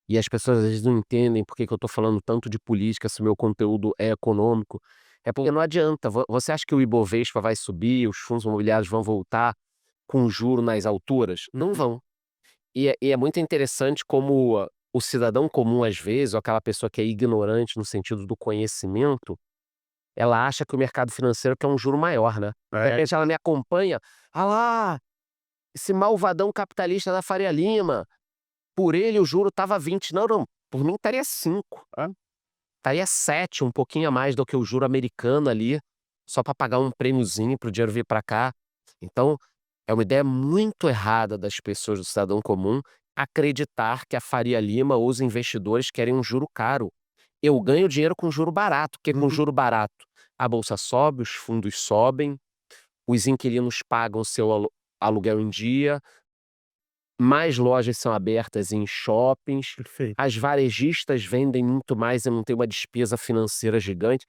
e as pessoas às vezes não entendem por que que eu estou falando tanto de política se o meu conteúdo é econômico, é porque não adianta. Você acha que o Ibovespa vai subir, os fundos imobiliários vão voltar com o juro nas alturas? Não vão. E é muito interessante como o cidadão comum, às vezes, ou aquela pessoa que é ignorante no sentido do conhecimento, ela acha que o mercado financeiro quer um juro maior, né. De É, repente ela me acompanha: "Ah lá, esse malvadão capitalista da Faria Lima, por ele o juro estava 20, não, não, por mim estaria 5, é. estaria 7, um pouquinho a mais do que o juro americano ali, só para pagar um prêmiozinho para o dinheiro vir para cá". Então, é uma ideia muito errada das pessoas, do cidadão comum, acreditar que a Faria Lima ou os investidores querem um juro caro. Eu ganho dinheiro com juro barato, porque com Uhum. juro barato a bolsa sobe, os fundos sobem, os inquilinos pagam seu aluguel em dia, mais lojas são abertas em shoppings, Perfeito. as varejistas vendem muito mais e não tem uma despesa financeira gigante.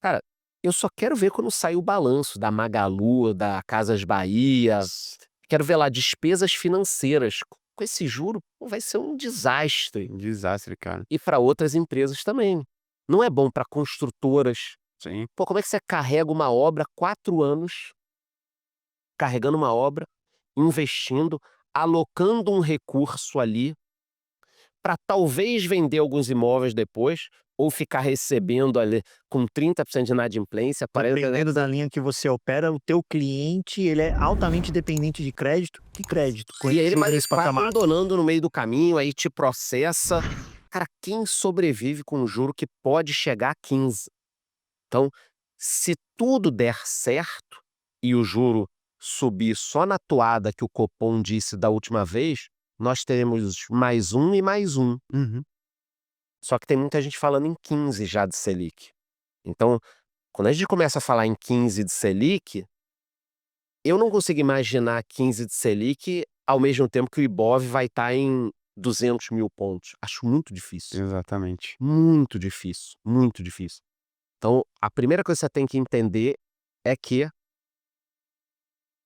Cara, eu só quero ver quando sair o balanço da Magalu, da Casas Bahia, quero ver lá despesas financeiras. Com esse juro, pô, vai ser um desastre. Um desastre, cara. E para outras empresas também. Não é bom para construtoras. Sim. Pô, como é que você carrega uma obra 4 anos, carregando uma obra, investindo, alocando um recurso ali para talvez vender alguns imóveis depois, ou ficar recebendo ali com 30% de inadimplência, 40, né. Dependendo da linha que você opera, o teu cliente, ele é altamente dependente de crédito. Que crédito? E aí ele Conhecido mas ele nesse vai patamar. abandonando no meio do caminho, aí te processa. Cara, quem sobrevive com um juro que pode chegar a 15? Então, se tudo der certo e o juro subir só na toada que o Copom disse da última vez, nós teremos mais um e mais um. Uhum. Só que tem muita gente falando em 15 já de Selic. Então, quando a gente começa a falar em 15 de Selic, eu não consigo imaginar 15 de Selic ao mesmo tempo que o Ibov vai estar em 200.000 pontos. Acho muito difícil. Exatamente. Muito difícil, muito difícil. Então, a primeira coisa que você tem que entender é que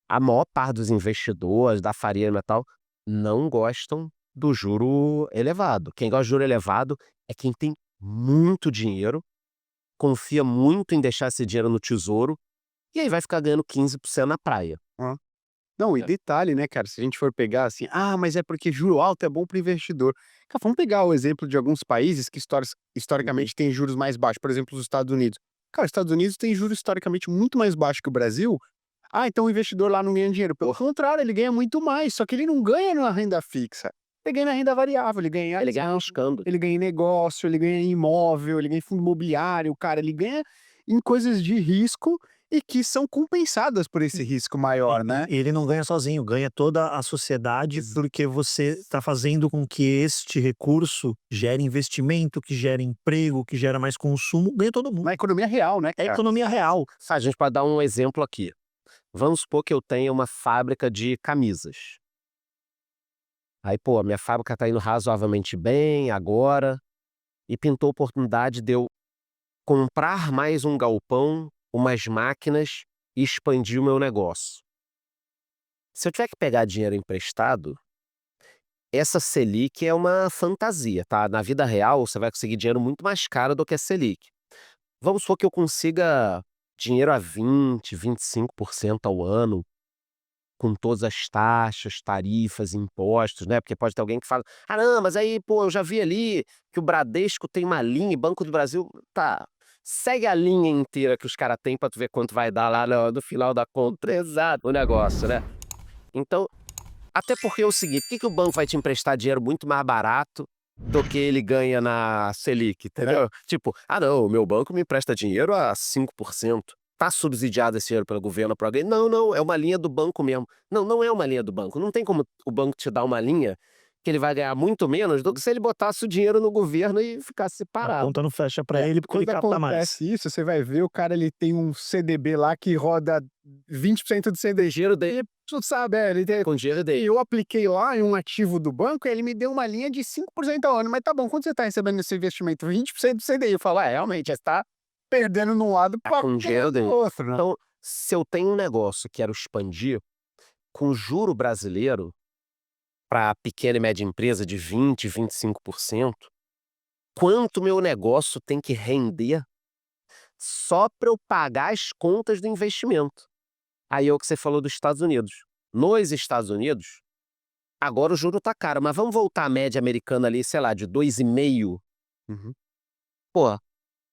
a maior parte dos investidores, da Faria Lima e tal, não gostam do juro elevado. Quem gosta de juro elevado é quem tem muito dinheiro, confia muito em deixar esse dinheiro no tesouro, e aí vai ficar ganhando 15% na praia. Ó. Não, e É. detalhe, né, cara, se a gente for pegar assim: "Ah, mas é porque juro alto é bom para o investidor". Cara, vamos pegar o exemplo de alguns países que Uhum. historicamente têm juros mais baixos, por exemplo, os Estados Unidos. Cara, os Estados Unidos têm juros historicamente muito mais baixos que o Brasil. Ah, então o investidor lá não ganha dinheiro. Pelo contrário, ele ganha muito mais, só que ele não ganha na renda fixa. Ele ganha na renda variável, ele ganha em Ele ganha ação, arriscando. ele ganha em negócio, ele ganha em imóvel, ele ganha em fundo imobiliário, cara, ele ganha em coisas de risco e que são compensadas por esse risco E maior, né. e ele não ganha sozinho, ganha toda a sociedade, Ex porque você está fazendo com que este recurso gere investimento, que gere emprego, que gera mais consumo, ganha todo mundo. Na economia real, né, É cara. economia real. A gente pode dar um exemplo aqui. Vamos supor que eu tenha uma fábrica de camisas. Aí, pô, a minha fábrica está indo razoavelmente bem agora, e pintou a oportunidade de eu comprar mais um galpão, umas máquinas e expandir o meu negócio. Se eu tiver que pegar dinheiro emprestado, essa Selic é uma fantasia, tá? Na vida real, você vai conseguir dinheiro muito mais caro do que a Selic. Vamos supor que eu consiga dinheiro a 20, 25% ao ano, com todas as taxas, tarifas, impostos, né? Porque pode ter alguém que fala: ah, não, mas aí, pô, eu já vi ali que o Bradesco tem uma linha, e Banco do Brasil. Tá, segue a linha inteira que os caras têm pra tu ver quanto vai dar lá no final da conta. Exato, o negócio, né? Então, até porque é o seguinte, por que que o banco vai te emprestar dinheiro muito mais barato do que ele ganha na Selic, entendeu? Tipo: "Ah não, o meu banco me empresta dinheiro a 5%. Tá subsidiado esse dinheiro pelo governo pra alguém?". "Não, não, é uma linha do banco mesmo". "Não, não é uma linha do banco, não tem como o banco te dar uma linha que ele vai ganhar muito menos do que se ele botasse o dinheiro no governo e ficasse A parado". conta não fecha para É, ele, porque ele quando capta mais. acontece isso, você vai ver o cara ele tem um CDB lá que roda 20% do Com o CDI, dinheiro dele, tu sabe, ele tem com o dinheiro e dele. eu apliquei lá em um ativo do banco, e ele me deu uma linha de 5% ao ano, mas tá bom, quanto você tá recebendo nesse investimento? 20% do CDI, eu falo: "É, realmente, você tá perdendo num lado Tá pra com o ganhar dinheiro no dele. outro, né". Então, se eu tenho um negócio e quero expandir, com o juro brasileiro, para pequena e média empresa de 20, 25%, quanto meu negócio tem que render só para eu pagar as contas do investimento. Aí é o que você falou dos Estados Unidos. Nos Estados Unidos, agora o juro tá caro, mas vamos voltar à média americana ali, sei lá, de 2,5. Uhum. Pô,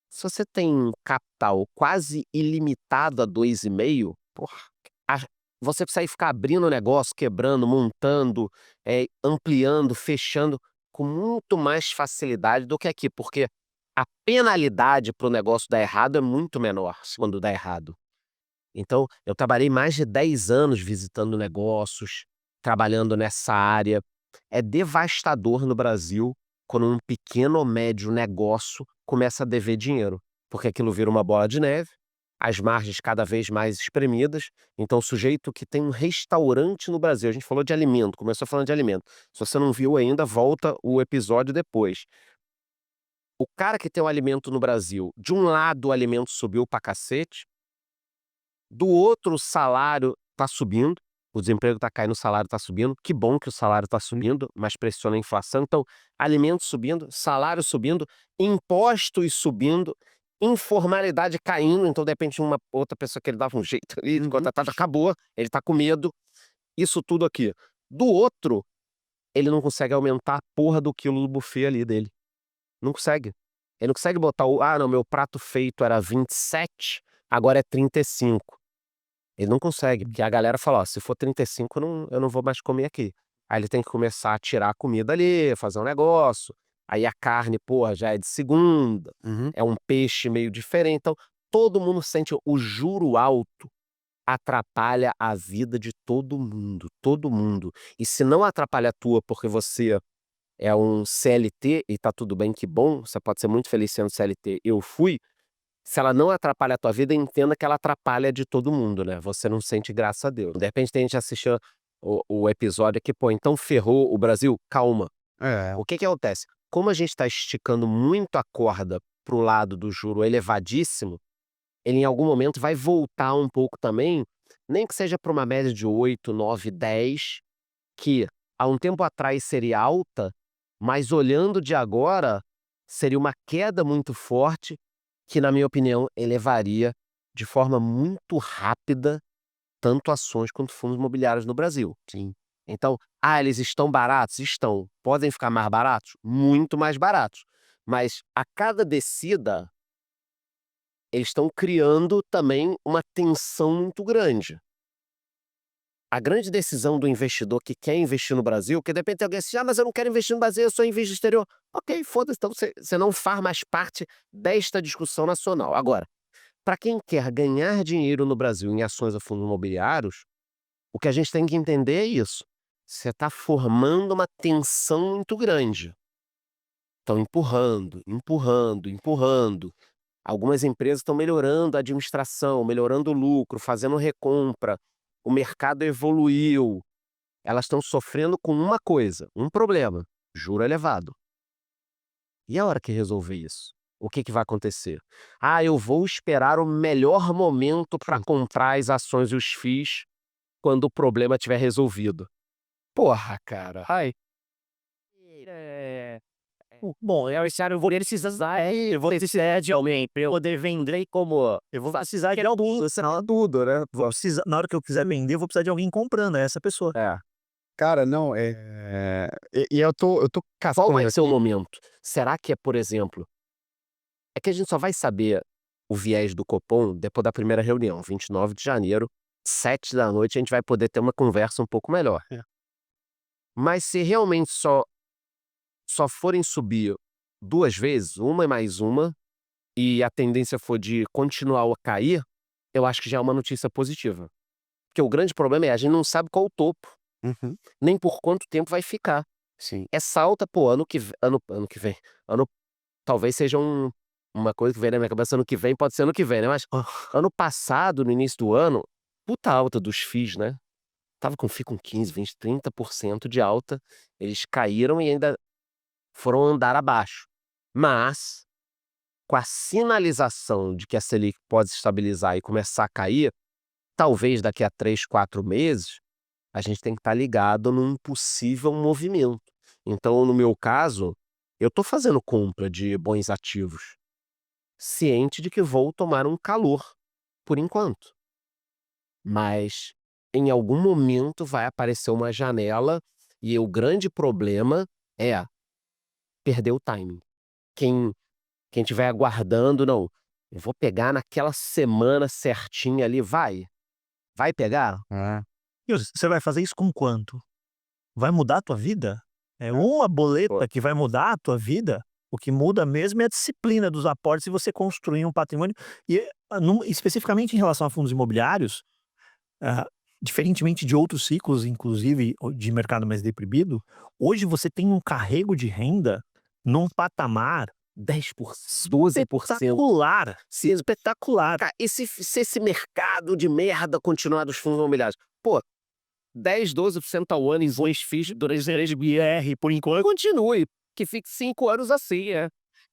se você tem capital quase ilimitado a 2,5, porra, a- você precisa ficar abrindo o negócio, quebrando, montando, ampliando, fechando com muito mais facilidade do que aqui, porque a penalidade para o negócio dar errado é muito menor quando dá errado. Então, eu trabalhei mais de 10 anos visitando negócios, trabalhando nessa área. É devastador no Brasil quando um pequeno ou médio negócio começa a dever dinheiro, porque aquilo vira uma bola de neve, as margens cada vez mais espremidas. Então, o sujeito que tem um restaurante no Brasil, a gente falou de alimento, começou falando de alimento. Se você não viu ainda, volta o episódio depois. O cara que tem um alimento no Brasil, de um lado o alimento subiu pra cacete, do outro, o salário está subindo, o desemprego está caindo, o salário está subindo. Que bom que o salário está subindo, mas pressiona a inflação. Então, alimentos subindo, salário subindo, impostos subindo, informalidade caindo. Então, de repente, uma outra pessoa que ele dava um jeito ali, de contratado, acabou, ele está com medo. Isso tudo aqui. Do outro, ele não consegue aumentar a porra do quilo do buffet ali dele. Não consegue. Ele não consegue botar não, meu prato feito era 27, agora é 35. Ele não consegue, porque a galera fala: "Ó, se for 35 eu não vou mais comer aqui". Aí ele tem que começar a tirar a comida ali, fazer um negócio, aí a carne, porra, já é de segunda, Uhum. é um peixe meio diferente, então todo mundo sente o juro alto atrapalha a vida de todo mundo, todo mundo. E se não atrapalha a tua porque você é um CLT e tá tudo bem, que bom, você pode ser muito feliz sendo CLT, eu fui. Se ela não atrapalha a tua vida, entenda que ela atrapalha de todo mundo, né, você não sente graça a Deus. De repente tem gente assistindo o episódio aqui: "Pô, então ferrou o Brasil?". Calma, É. o que que acontece? Como a gente tá esticando muito a corda para o lado do juro elevadíssimo, ele em algum momento vai voltar um pouco também, nem que seja para uma média de 8, 9, 10, que há um tempo atrás seria alta, mas olhando de agora, seria uma queda muito forte, que na minha opinião elevaria de forma muito rápida tanto ações quanto fundos imobiliários no Brasil. Sim. Então, eles estão baratos? Estão. Podem ficar mais baratos? Muito mais baratos. Mas a cada descida, eles estão criando também uma tensão muito grande. A grande decisão do investidor que quer investir no Brasil, que de repente alguém assim: mas eu não quero investir no Brasil, eu só invisto no exterior. Ok, foda-se, então você não faz mais parte desta discussão nacional. Agora, para quem quer ganhar dinheiro no Brasil em ações ou fundos imobiliários, o que a gente tem que entender é isso. Você está formando uma tensão muito grande. Estão empurrando, empurrando, empurrando. Algumas empresas estão melhorando a administração, melhorando o lucro, fazendo recompra. O mercado evoluiu. Elas estão sofrendo com uma coisa, um problema: juro elevado. E a hora que resolver isso, o que que vai acontecer? Eu vou esperar o melhor momento para comprar as ações e os FIIs quando o problema estiver resolvido. Porra, cara. Ai. É, bom, eu vou precisar, eu vou precisar de alguém para eu poder vender como eu vou precisar de alguém, Tudo, né? vou precisar, na hora que eu quiser vender, eu vou precisar de alguém comprando, é essa pessoa. É. Cara, não, e eu tô Qual caçando vai ser o aqui. momento? Será que é, por exemplo, é que a gente só vai saber o viés do Copom depois da primeira reunião, 29 de janeiro, 7 da noite, a gente vai poder ter uma conversa um pouco melhor. É. Mas se realmente só forem subir 2 vezes, uma e mais uma, e a tendência for de continuar a cair, eu acho que já é uma notícia positiva. Porque o grande problema é a gente não sabe qual o topo, Uhum. nem por quanto tempo vai ficar. Sim. Essa alta, pô, ano que vem, talvez seja uma coisa que vem na minha cabeça, ano que vem, pode ser ano que vem, né, mas ano passado, no início do ano, puta alta dos FIIs, né, estava com FII com 15, 20, 30% de alta, eles caíram e ainda foram andar abaixo. Mas, com a sinalização de que a Selic pode se estabilizar e começar a cair, talvez daqui a 3, 4 meses, a gente tem que estar ligado num possível movimento. Então, no meu caso, eu estou fazendo compra de bons ativos, ciente de que vou tomar um calor, por enquanto. Mas em algum momento vai aparecer uma janela e o grande problema é perder o timing. Quem estiver aguardando, não, eu vou pegar naquela semana certinha ali, vai pegar? E você vai fazer isso com quanto? Vai mudar a tua vida? É uma boleta que vai mudar a tua vida? O que muda mesmo é a disciplina dos aportes e você construir um patrimônio. E especificamente em relação a fundos imobiliários, ah, diferentemente de outros ciclos, inclusive de mercado mais deprimido, hoje você tem um carrego de renda num patamar 10%, 12%. espetacular. Espetacular. Cara, se esse mercado de merda continuar dos fundos imobiliários, pô, 10, 12% ao ano em bons FIIs durante de BR, por enquanto. continue, que fique 5 anos assim,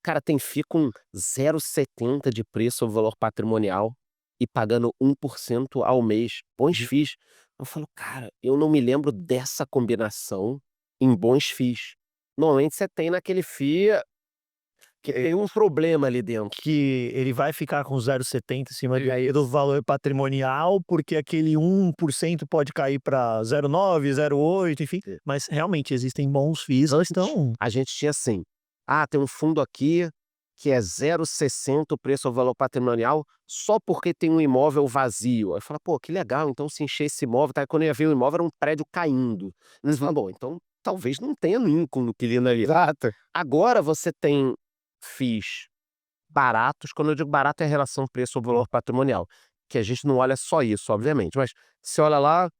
Cara, tem FII com 0,70 de preço ao valor patrimonial e pagando 1% ao mês. Bons FIIs. Eu falo, cara, eu não me lembro dessa combinação em bons FIIs. Normalmente você tem naquele FII que tem um problema ali dentro. Que ele vai ficar com 0,70 em cima do valor patrimonial, porque aquele 1% pode cair para 0,9, 0,8, enfim. Mas realmente existem bons FIIs. Então, A gente tinha assim, tem um fundo aqui que é 0,60 o preço ao valor patrimonial só porque tem um imóvel vazio. Aí eu falo, pô, que legal, então se encher esse imóvel, tá? Quando eu ia ver o imóvel era um prédio caindo. Eles falam, bom, então talvez não tenha nenhum inquilino ali. Exato. Agora você tem FIIs baratos, quando eu digo barato é a relação preço ao valor patrimonial, que a gente não olha só isso, obviamente, mas você olha lá,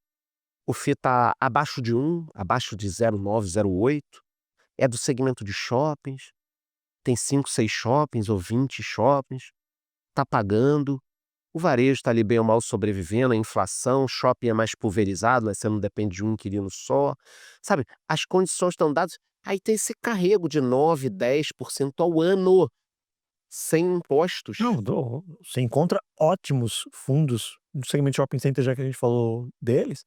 o FII está abaixo de 1, abaixo de 0,9, 0,8, é do segmento de shoppings, tem 5, 6 shoppings ou 20 shoppings, está pagando, o varejo está ali bem ou mal sobrevivendo, a inflação, shopping é mais pulverizado, mas você não depende de um inquilino só, sabe? As condições estão dadas, aí tem esse carrego de 9, 10% ao ano, sem impostos. você encontra ótimos fundos no segmento shopping center, já que a gente falou deles,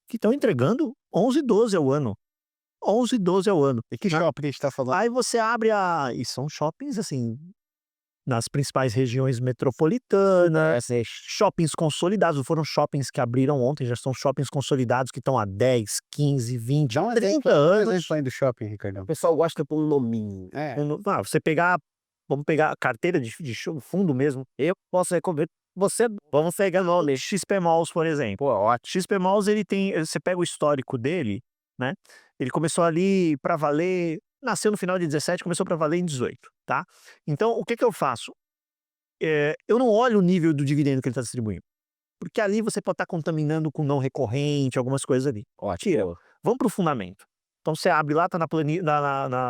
que estão entregando 11, 12 ao ano. 11, 12 ao ano. E que shopping a gente tá falando? Aí você abre e são shoppings, assim, nas principais regiões metropolitanas, shoppings consolidados, não foram shoppings que abriram ontem, já são shoppings consolidados que estão há 10, 15, 20, Dá um 30 exemplo anos. aí do shopping, Ricardão. O pessoal gosta de pôr um nominho. Você pegar, vamos pegar a carteira de fundo mesmo, eu posso recomendar, vamos pegar nome, XP Malls, por exemplo. Pô, ótimo. XP Malls, você pega o histórico dele, né? Ele começou ali para valer, nasceu no final de 17, começou para valer em 18, tá? Então, o que eu faço? Eu não olho o nível do dividendo que ele está distribuindo, porque ali você pode estar contaminando com não recorrente, algumas coisas ali. Ótimo. Vamos para o fundamento. Então, você abre lá, tá na planilha,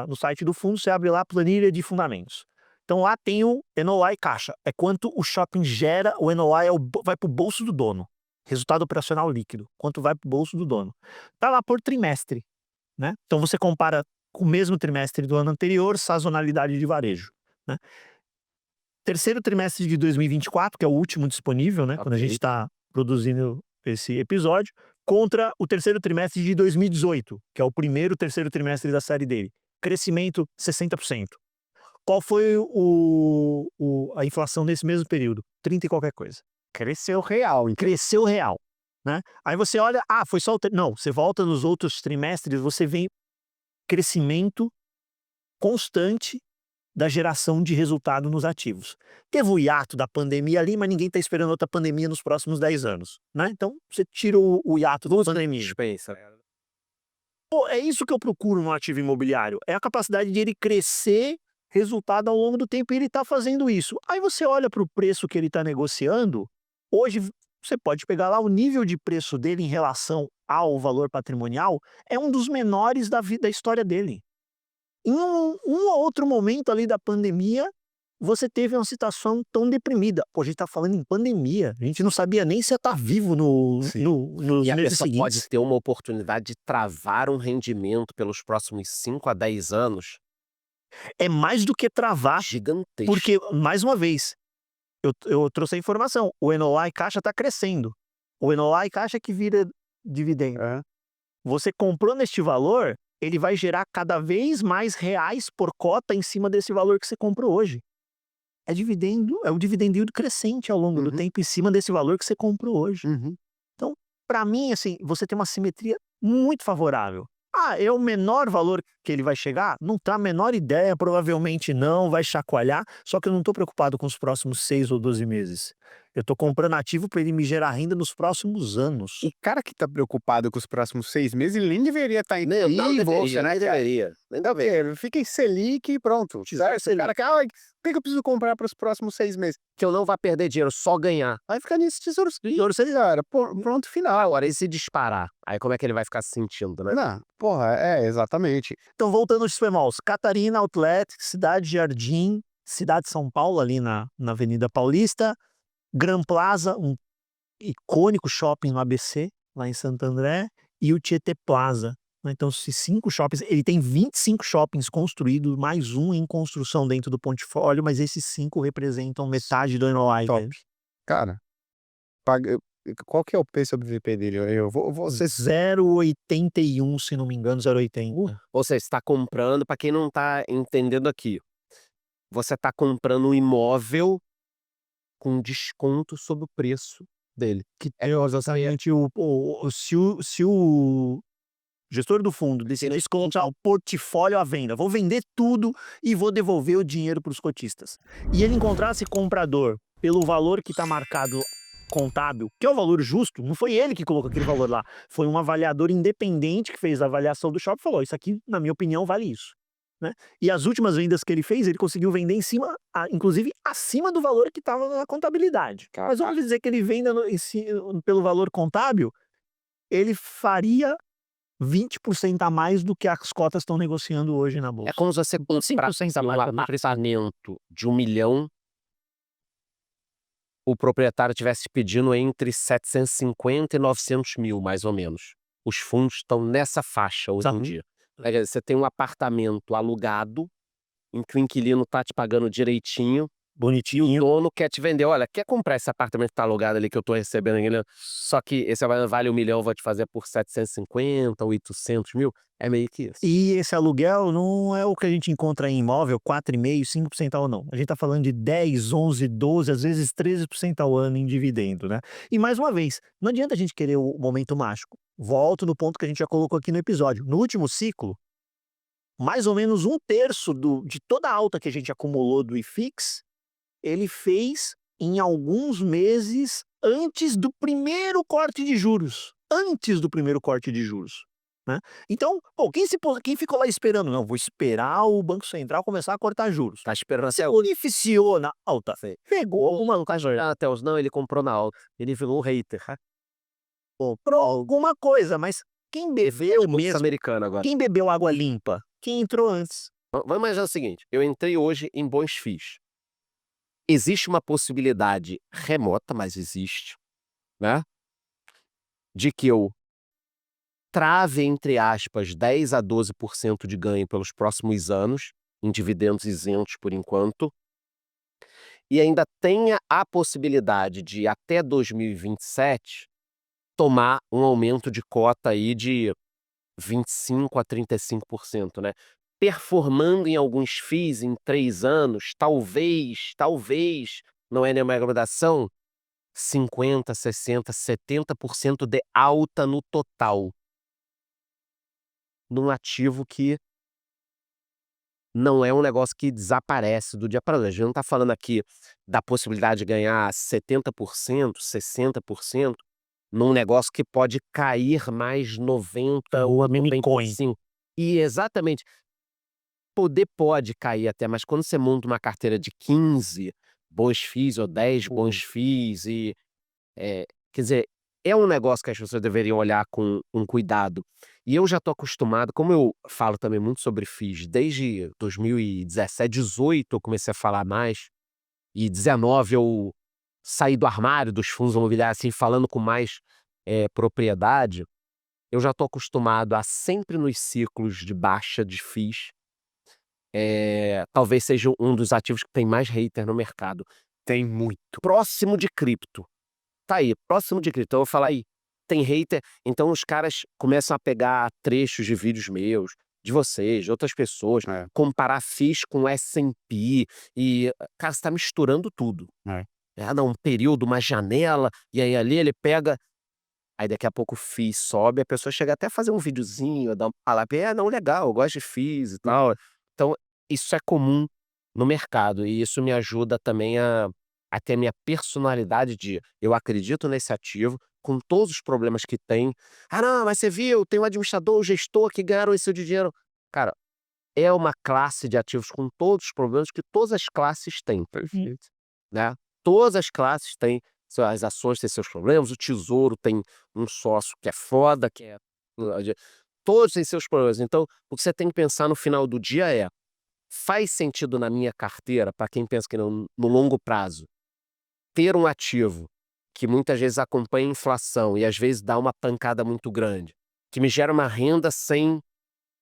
no site do fundo, você abre lá a planilha de fundamentos. Então, lá tem o NOI caixa, é quanto o shopping gera, o NOI vai para o bolso do dono. Resultado operacional líquido, quanto vai para o bolso do dono. Tá lá por trimestre, né? Então você compara com o mesmo trimestre do ano anterior, sazonalidade de varejo, né? Terceiro trimestre de 2024, que é o último disponível, né? Quando a gente está produzindo esse episódio, contra o terceiro trimestre de 2018, que é o terceiro trimestre da série dele. Crescimento 60%. Qual foi a inflação nesse mesmo período? 30 e qualquer coisa. Cresceu real, então. Cresceu real, né? Aí você olha, foi só não, você volta nos outros trimestres, você vê crescimento constante da geração de resultado nos ativos. Teve o hiato da pandemia ali, mas ninguém está esperando outra pandemia nos próximos 10 anos, né? Então, você tira o hiato da pandemia. É isso que eu procuro no ativo imobiliário, é a capacidade de ele crescer resultado ao longo do tempo, e ele está fazendo isso. Aí você olha para o preço que ele está negociando, hoje você pode pegar lá o nível de preço dele em relação ao valor patrimonial, é um dos menores da história dele. Em um ou outro momento ali da pandemia, você teve uma situação tão deprimida. Pô, a gente tá falando em pandemia, a gente não sabia nem se ia estar vivo nos E a meses pessoa seguintes. pode ter uma oportunidade de travar um rendimento pelos próximos 5 a 10 anos É mais do que travar, gigantesco. porque, mais uma vez, eu trouxe a informação, o NOI caixa está crescendo. O NOI caixa que vira dividendo. você comprou neste valor, ele vai gerar cada vez mais reais por cota em cima desse valor que você comprou hoje. É o dividend yield crescente ao longo do Uhum. tempo em cima desse valor que você comprou hoje. Uhum. Então, para mim, assim, você tem uma simetria muito favorável. Ah, é o menor valor que ele vai chegar? Não tá a menor ideia, provavelmente não, vai chacoalhar, só que eu não tô preocupado com os próximos 6 ou 12 meses. Eu tô comprando ativo para ele me gerar renda nos próximos anos. O cara que tá preocupado com os próximos 6 meses, ele nem deveria estar em Não, não em bolsa, deveria, né, nem cara? deveria. Nem deveria. Ele fica em Selic e pronto, certo? O Selic. cara que: "Ai, o que que eu preciso comprar para os próximos 6 meses?". Que eu não vá perder dinheiro, só ganhar. Vai ficar nisso Tesouro Selic, cara, pronto, final. Agora, e se disparar? Aí como é que ele vai ficar se sentindo, né? Não, porra, exatamente. Então, voltando aos malls, Catarina Outlet, Cidade Jardim, Cidade de São Paulo, ali na Avenida Paulista, Gran Plaza, um icônico shopping no ABC, lá em Santo André, e o Tietê Plaza, né. Então, esses 5 shoppings, ele tem 25 shoppings construídos, mais um em construção dentro do portfólio, mas esses 5 representam metade do NOI Top. dele. Cara, paga qual que é o P sobre VP dele? Eu vou ser 0,81, se não me engano, 0,80. Ou seja, você está comprando, para quem não está entendendo aqui, você está comprando um imóvel com desconto sobre o preço dele. Que é exatamente se o gestor do fundo decidir colocar o portfólio à venda, vou vender tudo e vou devolver o dinheiro para os cotistas. E ele encontrasse comprador pelo valor que está marcado contábil, que é o valor justo, não foi ele que colocou aquele valor lá, foi um avaliador independente que fez a avaliação do shopping e falou: isso aqui, na minha opinião, vale isso. Né? E as últimas vendas que ele fez, ele conseguiu vender em cima, inclusive acima do valor que estava na contabilidade. Mas vamos dizer que ele venda pelo valor contábil, ele faria 20% a mais do que as cotas estão negociando hoje na bolsa. É como se você comprar 5% a um mais. apartamento de 1 milhão, o proprietário tivesse pedindo entre 750 e 900 mil, mais ou menos. Os fundos estão nessa faixa hoje em dia. Você tem um apartamento alugado, em que o inquilino está te pagando direitinho, e o Bonitinho. dono quer te vender. Olha, quer comprar esse apartamento que tá alugado ali que eu tô recebendo aqui, né? Só que esse apartamento vale 1 milhão, eu vou te fazer por 750, 800 mil. É meio que isso. E esse aluguel não é o que a gente encontra em imóvel, 4,5%, 5% ao ano. A gente está falando de 10, 11, 12, às vezes 13% ao ano em dividendo, né? E mais uma vez, não adianta a gente querer o momento mágico. Volto no ponto que a gente já colocou aqui no episódio. No último ciclo, mais ou menos 1/3 de toda a alta que a gente acumulou do IFIX, ele fez em alguns meses antes do primeiro corte de juros. Antes do primeiro corte de juros. Né? Então, quem ficou lá esperando? Não, vou esperar o Banco Central começar a cortar juros. Tá esperando Se até o... beneficiou na alta. Pegou alguma coisa. até os... Não, ele comprou na alta. Ele virou um hater. Comprou alguma coisa, mas quem bebeu Bolsa mesmo? americana agora. Quem bebeu água limpa? Quem entrou antes. Vamos imaginar o seguinte, eu entrei hoje em bons FIIs. Existe uma possibilidade remota, mas existe, né? De que eu trave, entre aspas, 10 a 12% de ganho pelos próximos anos, em dividendos isentos por enquanto, e ainda tenha a possibilidade de, até 2027, tomar um aumento de cota aí de 25 a 35%, né? Performando em alguns FIIs em 3 anos, talvez, não é nenhuma recomendação, 50, 60, 70% de alta no total. Num ativo que não é um negócio que desaparece do dia para noite. A gente não está falando aqui da possibilidade de ganhar 70%, 60%, num negócio que pode cair mais 90 ou 95%. E exatamente, pode cair até, mas quando você monta uma carteira de 15 bons FIIs ou 10 bons FIIs, e, quer dizer, é um negócio que as pessoas deveriam olhar com cuidado. E eu já estou acostumado, como eu falo também muito sobre FIIs, desde 2017, 2018 eu comecei a falar mais, e 2019 eu saí do armário dos fundos imobiliários, assim, falando com mais propriedade. Eu já estou acostumado a sempre nos ciclos de baixa de FIIs, talvez seja um dos ativos que tem mais hater no mercado. Tem muito. Próximo de cripto. Tá aí, próximo de cripto. Eu vou falar aí, tem hater, então os caras começam a pegar trechos de vídeos meus, de vocês, de outras pessoas, É. comparar FIIs com S&P e, cara, você tá misturando tudo. É. Não, um período, uma janela, e aí ali ele pega, aí daqui a pouco o FII sobe, a pessoa chega até a fazer um videozinho, dar uma palavra, não, legal, eu gosto de FIIs e tal. Então, isso é comum no mercado e isso me ajuda também a ter a minha personalidade de eu acredito nesse ativo, com todos os problemas que tem. Não, mas você viu, tem um administrador, um gestor que ganharam esse dinheiro. Cara, é uma classe de ativos com todos os problemas que todas as classes têm, Perfeito. né? Todas as classes têm, as ações têm seus problemas, o tesouro tem um sócio que é foda, que é. Todos têm seus problemas. Então, o que você tem que pensar no final do dia é: faz sentido na minha carteira, para quem pensa que no longo prazo, ter um ativo que muitas vezes acompanha a inflação e às vezes dá uma pancada muito grande, que me gera uma renda sem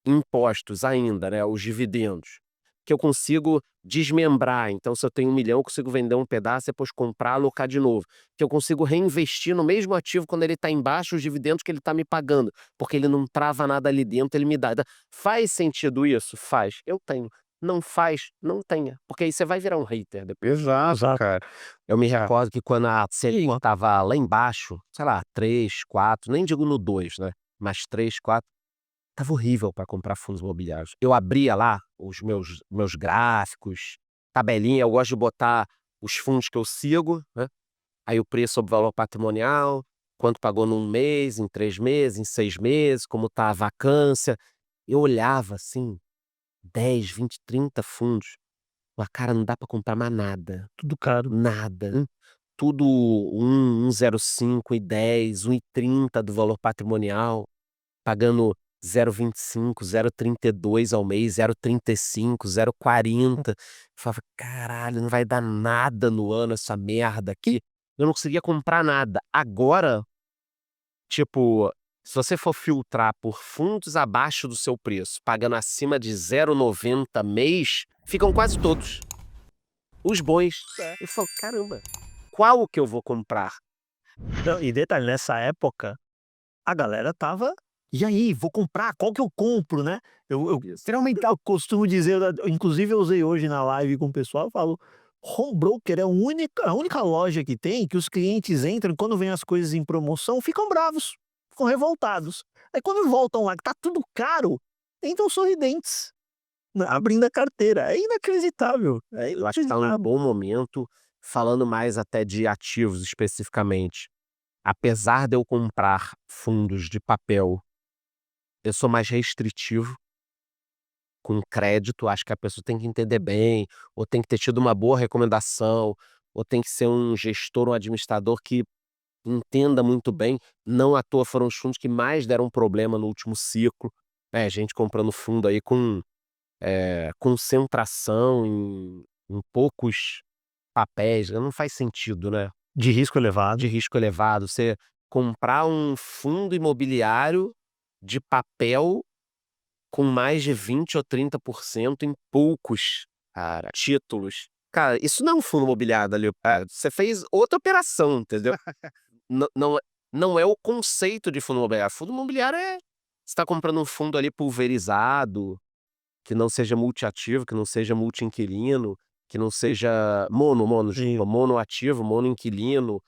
impostos ainda, né, os dividendos, que eu consigo desmembrar. Então, se eu tenho 1 milhão, eu consigo vender um pedaço, depois comprar, alocar de novo. Que eu consigo reinvestir no mesmo ativo quando ele está embaixo, os dividendos que ele está me pagando, porque ele não trava nada ali dentro, ele me dá. Então, faz sentido isso? Faz. Eu tenho. Não faz? Não tenha. Porque aí você vai virar um hater depois. Exato, Exato. cara. Eu me recordo que quando a Selic estava lá embaixo, sei lá, 3, 4, nem digo no 2, né? Mas 3, 4. Tava horrível para comprar fundos imobiliários. Eu abria lá os meus gráficos, tabelinha, eu gosto de botar os fundos que eu sigo, né, aí o preço sobre valor patrimonial, quanto pagou num mês, em 3 meses, em 6 meses, como tá a vacância. Eu olhava assim, 10, 20, 30 fundos. Falava: "Cara, não dá para comprar mais nada, Tudo caro. nada". Tudo 1,05, 1,10, 1,30 do valor patrimonial, pagando 0,25, 0,32 ao mês, 0,35, 0,40. Falava: "Caralho, não vai dar nada no ano essa merda aqui". Eu não conseguia comprar nada. Agora, tipo, se você for filtrar por fundos abaixo do seu preço, pagando acima de 0,90 mês, ficam quase todos. Os bons. Eu falo: "Caramba, qual que eu vou comprar?". Não, e detalhe, nessa época, a galera tava: "E aí, vou comprar, qual que eu compro?", né. Eu geralmente eu costumo dizer, inclusive eu usei hoje na live com o pessoal, eu falo: "Home broker é a única loja que tem que os clientes entram e quando vem as coisas em promoção ficam bravos, ficam revoltados. Aí quando voltam lá que tá tudo caro, entram sorridentes, né, abrindo a carteira". É inacreditável, é Eu acho que tá num inacreditável. bom momento, falando mais até de ativos especificamente. Apesar de eu comprar fundos de papel, eu sou mais restritivo com crédito, acho que a pessoa tem que entender bem, ou tem que ter tido uma boa recomendação, ou tem que ser um gestor, um administrador que entenda muito bem. Não à toa foram os fundos que mais deram problema no último ciclo, né, gente comprando fundo aí com, concentração em poucos papéis, não faz sentido, né. De risco elevado. De risco elevado, você comprar um fundo imobiliário de papel com mais de 20 ou 30% em poucos, cara, títulos. Cara, isso não é um fundo imobiliário ali, você fez outra operação, entendeu? Não é o conceito de fundo imobiliário. Fundo imobiliário você tá comprando um fundo ali pulverizado, que não seja multiativo, que não seja multi-inquilino, que não seja Sim. monoativo, monoinquilino,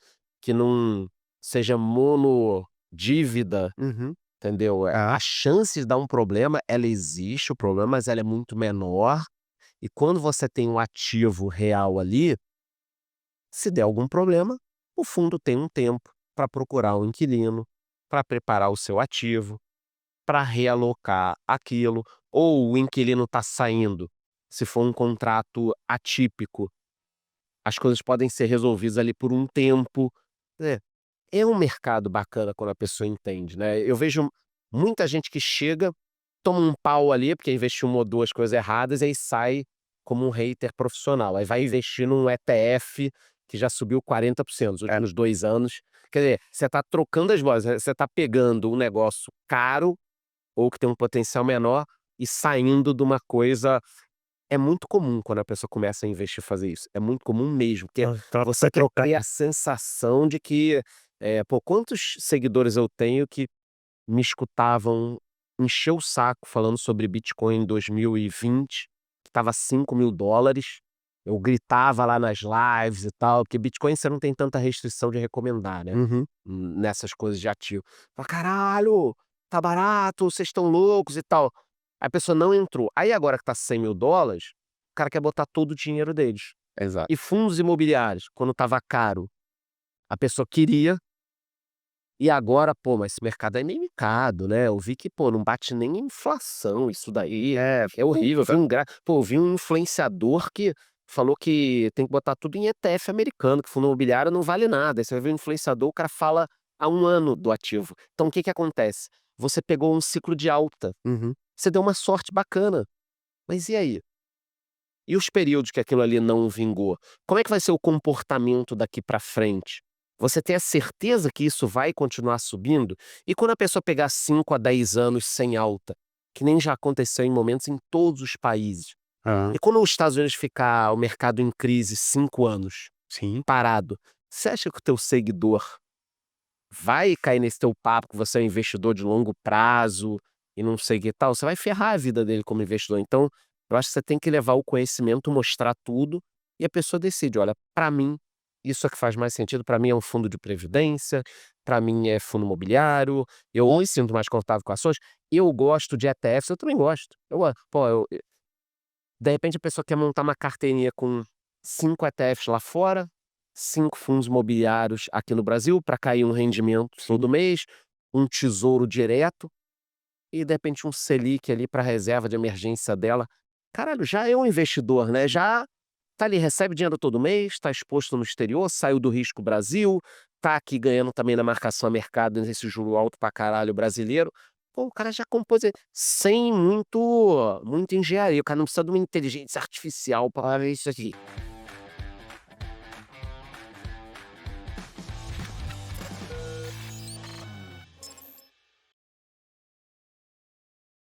que não seja monodívida, Uhum. entendeu? A chance de dar um problema, ela existe, o problema, mas ela é muito menor. E quando você tem um ativo real ali, se der algum problema, o fundo tem um tempo para procurar um inquilino, para preparar o seu ativo, para realocar aquilo, ou o inquilino está saindo. Se for um contrato atípico, as coisas podem ser resolvidas ali por um tempo. É, é um mercado bacana quando a pessoa entende, né? Eu vejo muita gente que chega, toma um pau ali, porque investiu uma ou duas coisas erradas, e aí sai como um hater profissional. Aí vai investir num ETF que já subiu 40% nos últimos 2 anos. Quer dizer, você está trocando as bolas, você está pegando um negócio caro ou que tem um potencial menor e saindo de uma coisa. É muito comum quando a pessoa começa a investir fazer isso, é muito comum mesmo, porque Então você vai trocar. cria a sensação de que, Pô, quantos seguidores eu tenho que me escutavam encher o saco falando sobre Bitcoin em 2020, que estava $5.000. Eu gritava lá nas lives e tal, porque Bitcoin você não tem tanta restrição de recomendar, né? Uhum. Nessas coisas de ativo. Fala, caralho, tá barato, vocês estão loucos e tal. Aí a pessoa não entrou. Aí agora que tá $100.000, o cara quer botar todo o dinheiro deles. Exato. E fundos imobiliários, quando tava caro, a pessoa queria. E agora, pô, mas esse mercado é meio micado, né? Eu vi que, pô, não bate nem inflação isso daí. É horrível. Eu vi um influenciador que falou que tem que botar tudo em ETF americano, que fundo imobiliário não vale nada. Aí você vai ver um influenciador, o cara fala há um ano do ativo. Então o que que acontece? Você pegou um ciclo de alta. Uhum. Você deu uma sorte bacana. Mas e aí? E os períodos que aquilo ali não vingou? Como é que vai ser o comportamento daqui pra frente? Você tem a certeza que isso vai continuar subindo? E quando a pessoa pegar 5 a 10 anos sem alta, que nem já aconteceu em momentos em todos os países. Ah, E quando os Estados Unidos ficar o mercado em crise 5 anos, sim. parado, você acha que o teu seguidor vai cair nesse teu papo que você é um investidor de longo prazo e não sei o que tal? Você vai ferrar a vida dele como investidor. Então, eu acho que você tem que levar o conhecimento, mostrar tudo e a pessoa decide, olha, para mim isso é que faz mais sentido, para mim é um fundo de previdência, para mim é fundo imobiliário, eu me sinto mais confortável com ações, eu gosto de ETFs, eu também gosto. De repente a pessoa quer montar uma carteirinha com 5 ETFs lá fora, 5 fundos imobiliários aqui no Brasil para cair um rendimento todo mês, um tesouro direto e de repente um Selic ali para reserva de emergência dela. Caralho, já é um investidor, né? Já tá ali, recebe dinheiro todo mês, tá exposto no exterior, saiu do risco Brasil, tá aqui ganhando também na marcação a mercado nesse juro alto pra caralho brasileiro. Pô, o cara já compôs sem muita engenharia. O cara não precisa de uma inteligência artificial para ver isso aqui.